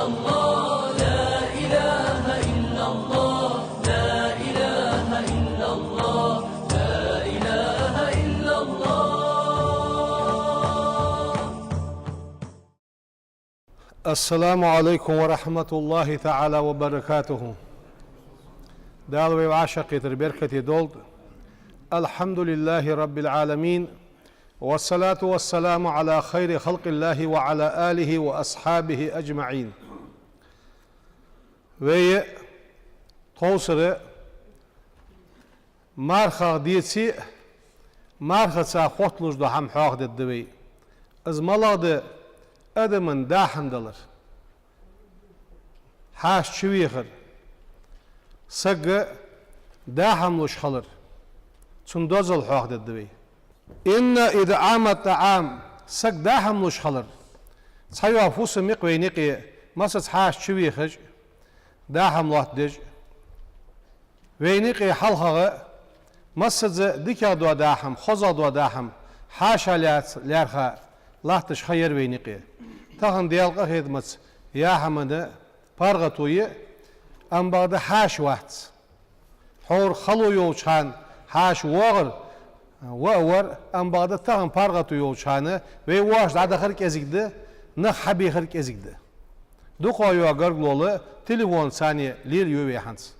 الله لا إله إلا الله لا إله إلا الله لا إله إلا الله. السلام عليكم ورحمة الله تعالى وبركاته. دالوي وعشقي تربيركتي دولد. الحمد لله رب العالمين، والصلاة والسلام على خير خلق الله وعلى آله وأصحابه أجمعين. وي توصر مارخا ديتسي مارخا سا خوتلوش دو هم حاق ددوي از ملاده ادمن داحن دلر حاش شويخر سق داحن لوش خلر تندوزل حاق ددوي إن إذا عام الطعام سق داحن لوش خلر تسحيوا فوس مقوي نقي مسس حاش شويخر داحن لوح دج وينقي حلقه مسز ديكا دو داحم خوزا دو داحم حاشا لارخا لاحتش خير وينقي تاخن ديالقه خدمت يا حمد بارغتوي ام بعد حاش وقت حور خلو يوچان حاش وغر ام بعد تاخن بارغتو يوچانه وي واش دا خرك ازيكده نخ حبي خرك ازيكده دو قايو غرغلولو تليفون ثانيه لير يوي هانس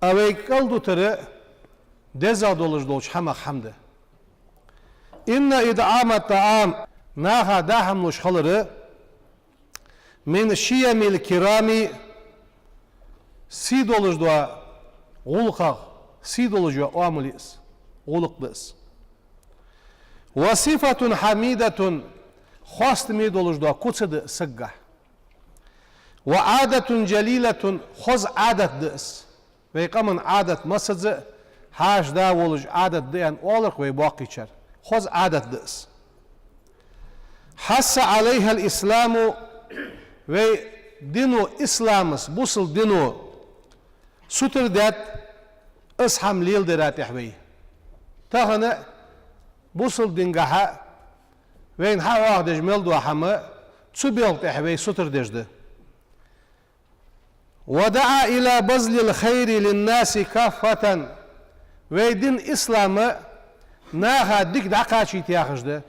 اوي قلدو ترى دزاد دولش حما حمده ان ادعام الطعام ناها داهم لش خلره من شيم الكرام سيدولش دوا غلقا سيدولش عامليس غلق بس وصفة حميدة خاص ميدولش دوا كوتسد سقه وعادة جليلة خذ عادة دس ويقامن عادة مسجد حاش دا ولج عادة ديان أولك ويباقي شر خذ عادة دس حس عليها الإسلام ودينو إسلامس بوصل دينو ستر دات أصحم ليل درات يحوي تاغنا بوصل دينغاها وين ها واحد جميل دو حما تسبيل تحوي ستر دجده ودعا إلى بذل الخير للناس كافة ويدين إسلام ناها ديك دعقاشي تياخجده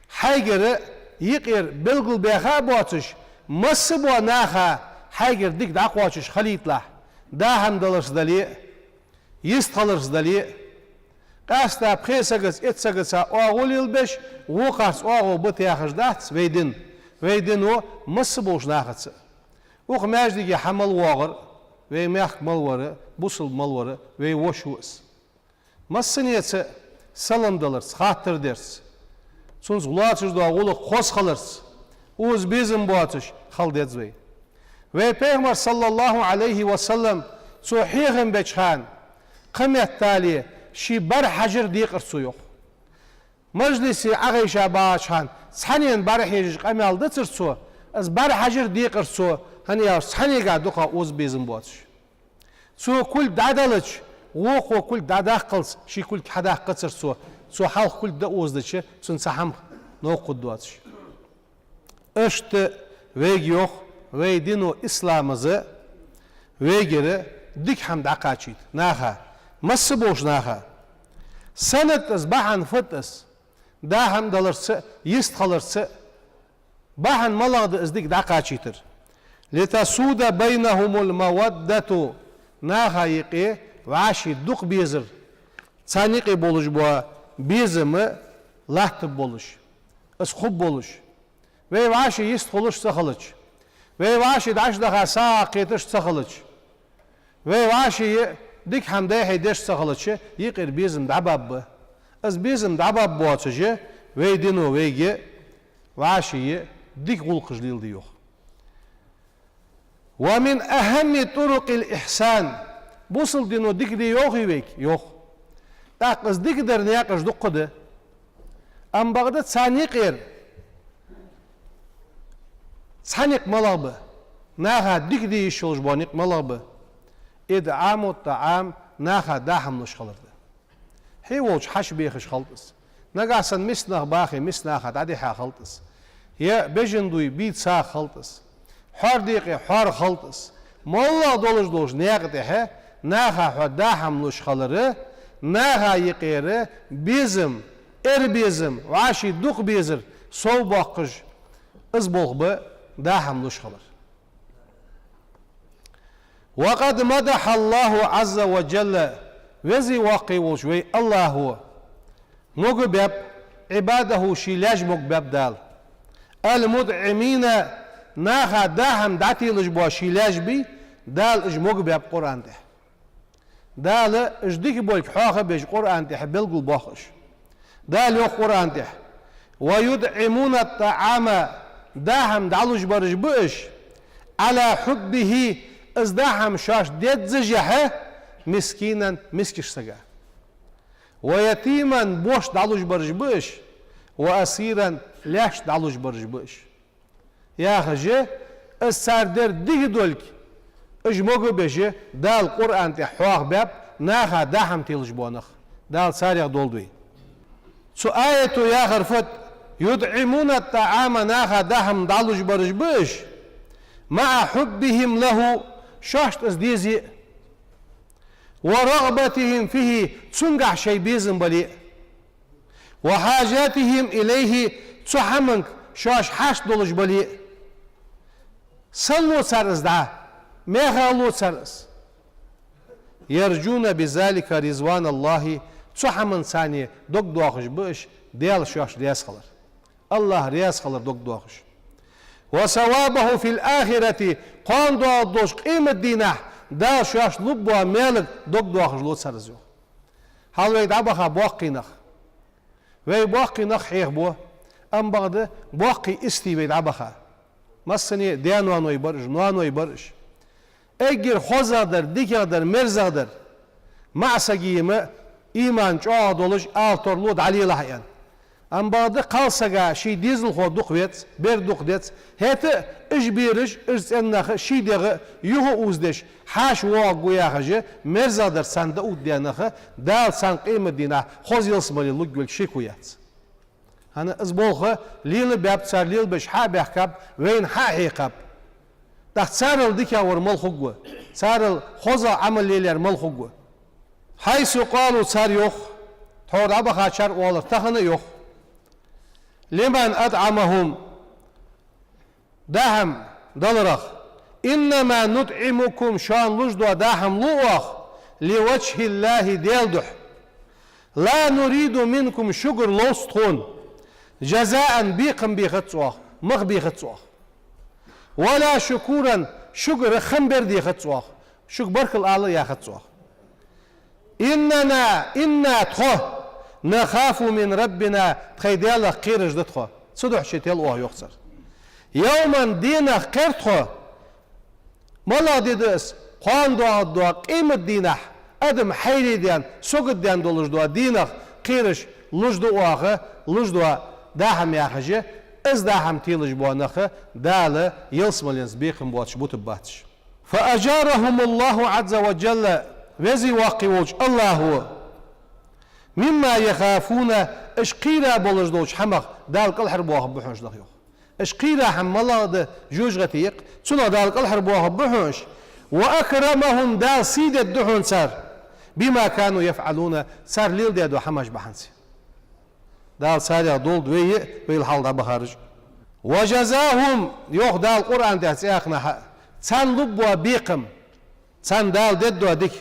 حيقر يقر بلغل بيخا بواتش مصبوا ناها حيقر ديك دعقواتش خليط له داهم دلرس دلي يستخلرس دلي قاستا بخيساقس اتساقسا اوغول يلبش وقاس اوغو بتياخجدات ويدينو مصبوش ناخدس وخ ماجدي حمل واغر وي ماخ ملوره بوصل ملوره وي وشوس مسنيت سلام دلرس خاطر درس سونز غلاتش دو غول خوس خلرس اوز بيزم بواتش خالدز وي پیغمبر صلى الله عليه وسلم صحيحن بچخان قمت تالي شي بر حجر ديقر سويخ مجلسي اغيشا باچخان سحنين بر حجر قمال دترسو از بر حجر ديقر سو هني سحني قاعد دوقا اوز بيزم بواتش سو كل دادلش وقو كل داداقلس شي كل حدا قصر سو حال كل دا اوز دچ سن سحم نو قدواتش اشت ويغيوخ ويدينو اسلامزه ويغره ديك حمد عقاچيت ناها مسبوش ناها سنت از بحن فتس دا هم دلرس يست خلرس بحن ملغد از ديك دعقاچيتر لتسود بينهم المودة ناها يقي وعاشي دوق بيزر تانيقي بولش بوا بيزم لاحتب بولش اس خوب بولش وي وعاشي يست خلش سخلش وي وعاشي دعش دخا ساقيتش سخلش وي وعاشي ديك حمده هيدش سخلش يقير بيزم دعباب از بيزم دعباب بواتش وي دينو ويجي وعاشي ديك غلقش ليل ديوخ ومن أهم طرق الإحسان بوصل دينو ديك دي يوخي ويك يوخ تاقز ديك در نياقش دق ده أم بغداد سانيقير سانيق ملابه ناها ديك دي يشولش بانيق ملابه إدعام الطعام ناها داهم نش خلط ده هي ووش حش بيخش خلطس نقاسن مسنخ باخي مسنخ عدي حا خلطس يا بجندوي بيت سا خلطس حار ديقي حار خلطس مولا دولج نياقته ناخا حداهم لوش خلره ناخا يقيره بيزم بيزم وعاشي دوق بيزر صو باقج ازبوغ داهم لوش خلر وقد مدح الله عز وجل وزي واقي وشوي الله هو مقبب عباده شيلاج مقبب دال المدعمين ناخا داهم دعتي لجبوا شيلاج بي دال اج مقبب قرآن ده دال اج ديك بولك حاخه بيج قرآن ده بلقل باخش دال يو قرآن ده ويدعمون الطعام داهم دعلوج برج بئش على حبه ازداهم شاش ديد زجحه مسكينا مسكش سجا ويتيما بوش دعلوج برج بئش وأسيرا لاش دعلوج برج بئش يا خجي الساردر ديك دولك اجموغو بيجي دال قرآن تحواغ باب ناخا داهم تيلج بونخ دال ساريغ دولدوي سو آية يا خرفت يدعمون الطعام ناخا داهم دعلوج برج بئش مع حبهم له شاشت ازديزي ورغبتهم فيه تسنقع شي بيزن بلي وحاجاتهم إليه تسحمنك شاش حاش دولج بلي صلوا سرز دا ميخالوا سرز يرجون بذلك رضوان الله تسحمن ثانية دوك دوخش بش ديال شاش رياس خلر الله رياس خلر دوك دوخش وثوابه في الآخرة قان دو دوش قيمة دينه دا شاش لبوا مالك دوك دوخش لوت سرزيو هل ويد عبخا باقي نخ وي باقي نخ حيخ بو ام بعد باقي استي ويد عبخا مسني ديانوانو يبرش نوانو يبرش اجر خوزادر ديكادر مرزادر مع سجيمة ايمان جاء دولش آلتور لود علي لحيان ام بعد قالسجا شي ديزل خو دوخويت بير دوخديت هات اش بيرش اش انخ شي دغ يهو اوزدش حاش واغو ياخجه مرزادر سند اود ديانخ دال سان قيمه دينا خوز يلسمالي لوغل شيكويات انا ازبوخه ليل باب صار ليل بش حاب يحكب وين حقيقب تحت صار ديكا ور ملخو صار خوزا عمل ليلر ملخو حيث قالوا صار يخ تور ابخا شر والر تخنه يخ لمن أدعمهم داهم دلرخ إنما نطعمكم شان لجدوا داهم لوخ لوجه الله ديلدح لا نريد منكم شكر لوستخون جزاء بيقم بيختصوخ مخ بيختصوخ ولا شكورا شكر خنبر دي ختصوخ شك برك الله يا ختصوخ إنا تخوه نخاف من ربنا تخيديالا قيرج دتخو صدح شتيل واه يخسر يوما دينا قيرتخو ملا ديدس قان دوا قيمة دينا ادم حيري ديان سوقت ديان دولج دوا دينا قيرج لجدو واخه لجدو داهم ياخجه از داهم تيلج بوانخه داله يلسملينز بيخم بواتش بوت باتش فأجارهم الله عز وجل وزي واقي وجه الله هو مما يخافون اشقيرا بولجدوش حمق دال قل حربوها بحوش دخيوخ اشقيرا حملا ده جوج غتيق سنة دال قل حربوها بحوش وأكرمهم دال سيد الدحون سار بما كانوا يفعلون سار ليل ديادو حماش بحنسي دال ساريا دولد وي الحال دا بخارج وجزاهم يوخ دال القرآن ده سياخنا تسان لبوا بيقم تسان دال ددو ديك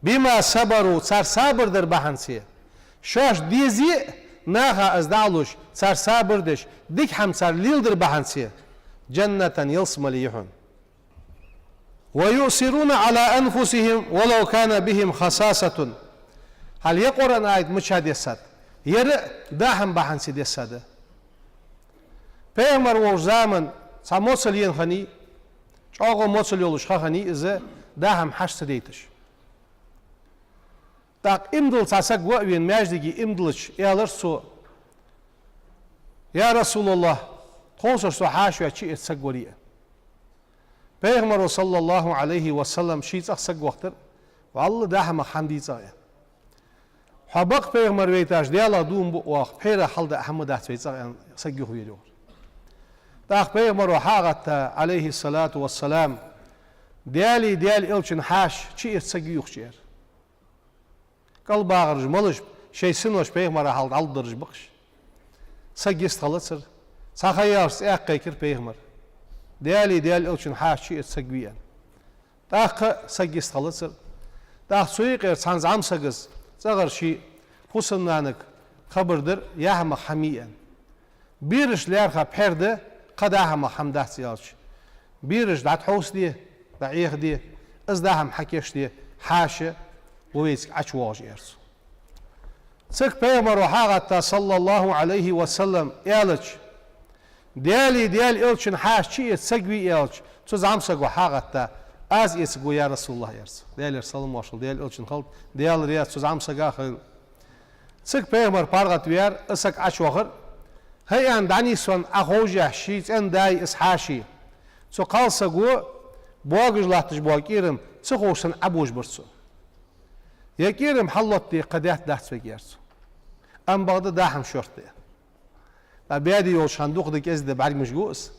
بما صبروا صار صابر در بحنسيه شاش ديزي ناها ازدعلوش صار صابر دش ديك هم صار ليل در بحنسيه جنة يلسمليحون ويؤثرون على أنفسهم ولو كان بهم خصاصة هل يقرن آية مشهد يساد يرى داهم بحنسي يساد پیغمبر و زمن ساموسل ينخني چاغو موسل يولش خاني إذا داهم حشت ديتش Так имдыл сасак вин мяждиги имдылыч ялырсу Я Расулаллах خونسر سو حاشو چی اتسگوريه پیغمبر صلی الله علیه و سلم شیز اخسگ وقتر والله ده هم حمدی زایا حبق پیغمبر ویتاش دیالا دوم بو وقت پیرا حلد احمد احتویت سجوه ویدور داخ پیغمبر و حاغت عليه الصلاة والسلام ديالي إلشن حاش شيء سجيوخ شير قال باغرج ملش شيء سنوش بيغمر حالد على درج بقش سجيست خلصر ساخيارس كير بيغمر ديالي إلشن حاش شيء سجويان داخ سجيست خلصر داخ سويقير سانز عم سجز صغر شيء فوسنانك خبردر يهم حميا بيرش ليرخا بحرده قداهم حمدات سيالش بيرش دات حوس دي دعيخ دي ازداهم حكيش دي حاشة ويسك عشواج يرسو سك بيغمر وحاغتا صلى الله عليه وسلم يالج ديالي إلشن حاش شيء تسقوي يالج تز عمسك وحاغتا از يسقو يا رسول الله يرسو ديالي رسالم واشل ديالي إلشن خلط ديالي رياض تز عمسك آخر سك بيغمر بارغت ويار اسك عشواغر هي أن دعني سون أخوجه شيء أن داي إسحاشي سو قال سجوا بواجج لا تجبوا كيرم سخوشن أبوج برسو يا كيرم حلطي قديات دهت فيكيرسو أم بعد داهم شرطي أبيادي يوشان دوخ دك إزد بعد مشجوس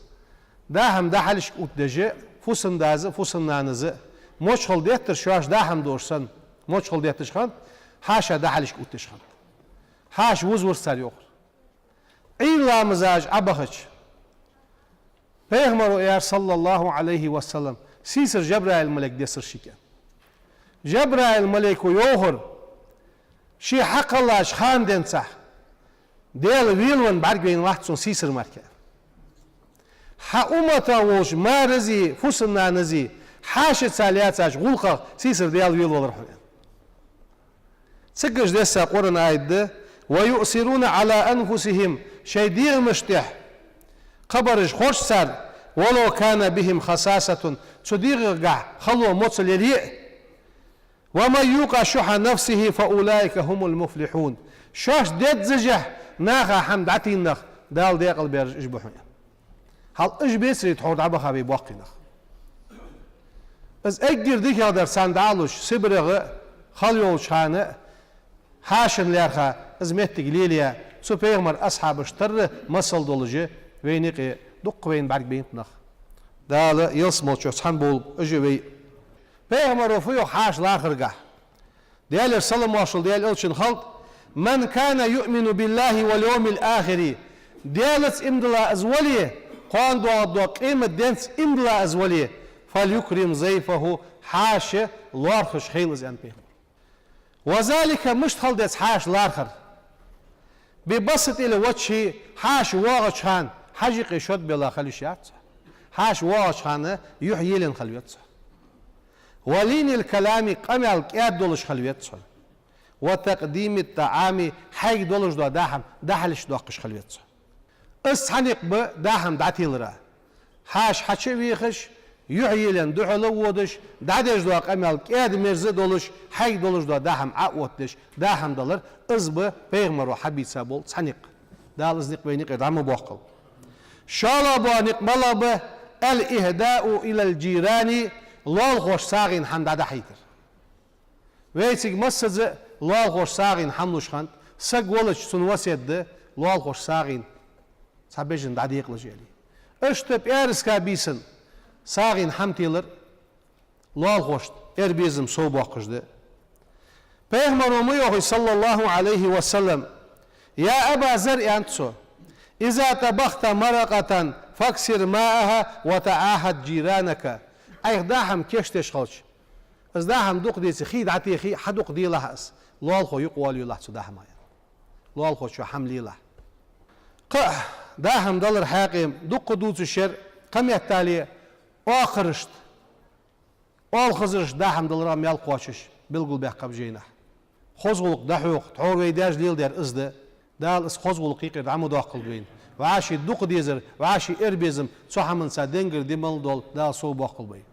داهم دحلش قط دجاء فوسن دازة فوسن نانزة مشغل ديتر شواش داهم دورسن مشغل ديتر شخان حاشا دحلش قط شخان حاش وزور سريوخ إلا مزاج أبخش بيغمرو يا صلى الله عليه وسلم سيسر جبرائيل الملك ديسر شيكا جبرائيل الملك ويوهر شي حق الله شخان دين صح ديال ويلون بعرقين واحد سون سيسر مركا حأمتا وش ما رزي فسنا نزي حاشت ساليات ساج غلقة سيسر ديال ويلون رحمين سكش ديسا قرن آيد ويؤثرون على أنفسهم شيدير مشتح قبرج خوش سر ولو كان بهم خصاصة تدير قع خلو موصل يريء وما يوقع شح نفسه فأولئك هم المفلحون شاش ديت زجح ناخا حمد عتين نخ دال ديقل بيرج اجبحون هل اج بيسري تحور عبخا بيبوقي نخ از اجر ديك هذا ساندالوش سبرغ خليول شانه حاشن ليرخا ازمتك ليليا سو بيغمر أصحاب اشتر مسل دولجي وينيقي دق وين بعد بينت نخ دال يلسمو شو سحن بول اجوي بيغمر وفيو حاش لاخر قح ديال السلام واشل ديال الشن خلط من كان يؤمن بالله واليوم الآخر ديالت امدلا ازوليه قوان دو قيمة دينس امدلا ازوليه فليكرم ضيفه حاش لارخش خيل زين بيغمر وذلك مش خلدت حاش لاخر ببسط إلى وجهي حاش واغش هان حاجق شد بلا خليشات حاش واغش هان يحيي لن خلويت ولين الكلام قمع الكياد دولش خلويت وتقديم الطعام حي دولش دو داحلش دوقش خلويت اسحنق ب داهم دعتيلرا حاش حشي ويخش يحيي لن دحلو ودش دعدش دو قمع الكياد مرزي دولش حي دولش دو داهم عقوتش داهم دولر ازب بيغمر وحبي سابول سحنق دال ازنق بينق ادعم بوقل شالب ونقبل الإهداء إلى الجيران لال خوش ساغين حمد عدا حيتر ويتيق مسد لال خوش ساغين حملوش خاند ساق ولج سنوسيد ده لال خوش ساغين سابجن دعدي يقل جيلي اشتب ارسكا بيسن ساغين حمتيلر لال خوش اربيزم صوب وقش ده بيغمر وميوه صلى الله عليه وسلم يا أبا زر أنتسو إذا طبخت مرقة فاكسر ماءها وتعاهد جيرانك أي داهم كيشتش خلش از داهم دوق ديسي خيد عتي خي حدوق دي لهاس لالخو يقوال يلا داهم لالخو شو حملي له داهم دولار حاقيم دوق دوت الشر قم يتالي آخرشت آخرشت داهم دولار ميال قواشش بالقل بيحقب جينه خوزغلق دحوق تعور ويداج ديل دير ازده دال اس خوزغلق يقيد عمو داقل بين وعاشي دوق ديزر وعاشي اربيزم صحا من سادنجر دي مال دول دال صوب واقل بين